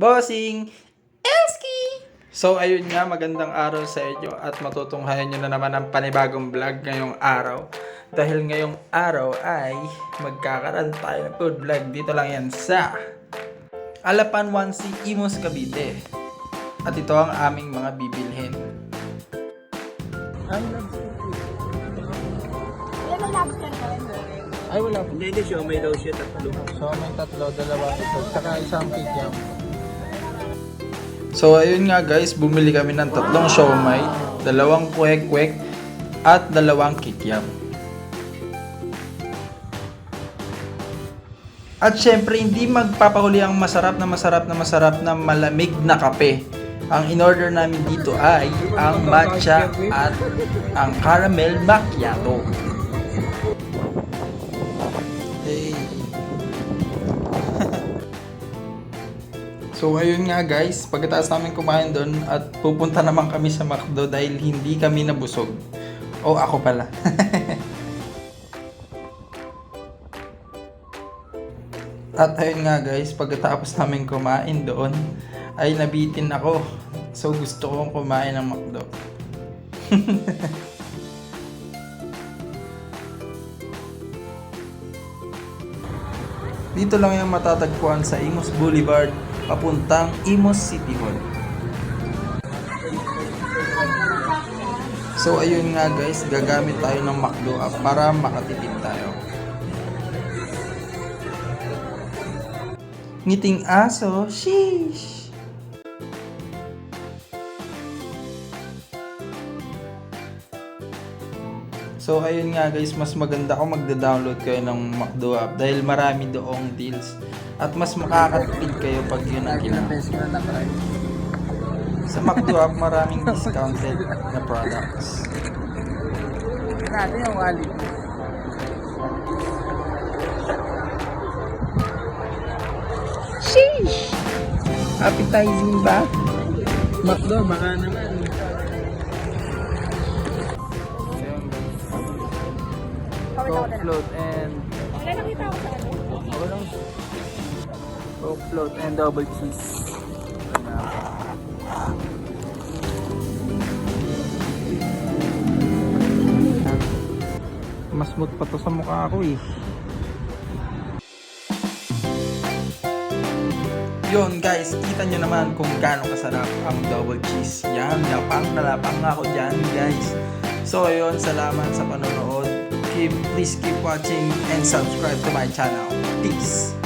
Bossing Elski! So ayun nga, magandang araw sa inyo at matutunghayan nyo na naman ang panibagong vlog ngayong araw. Dahil ngayong araw ay magkakaroon tayo ng food vlog. Dito lang yan sa Alapan 1C, Imus, Cavite. At ito ang aming mga bibilhin. Ay, wala po. Hindi, siya may daw siya tatlo. So, may tatlo, dalawa ito, saka isang kikyam. So, ayun nga guys, bumili kami ng tatlong siomay, dalawang kwek-kwek, at dalawang kikyam. At syempre, hindi magpapahuli ang masarap na malamig na kape. Ang in-order namin dito ay ang matcha at ang caramel macchiato. Hey. So ayun nga guys, pagkatapos namin kumain doon at pupunta naman kami sa McDo dahil hindi kami nabusog. O ako pala. At ayun nga guys, pagkatapos namin kumain doon ay nabitin ako. So gusto kong kumain ng McDo. Dito lang yung matatagpuan sa Imus Boulevard, papuntang Imus City Hall. So ayun nga guys, gagamit tayo ng McDo app para makatipid tayo. Ngiting aso, sheesh! So ayun nga guys, mas maganda kung magda-download kayo ng McDo app dahil marami doong deals at mas makakatipid kayo pag yun ang kailangan. Sa McDo app maraming discounted na products. Grabe yung wallet. Sheesh! Appetizing ba? McDo, baka naman. Coke float and Wala nakita ko sa ano. Coke float and double cheese. Mas smooth pa to sa mukha ko eh. Yun guys, kita nyo naman kung gaano kasarap ang double cheese. Yan, lapang na lapang ako dyan guys. So yun, salamat sa panonood. Please keep watching and subscribe to my channel. Peace!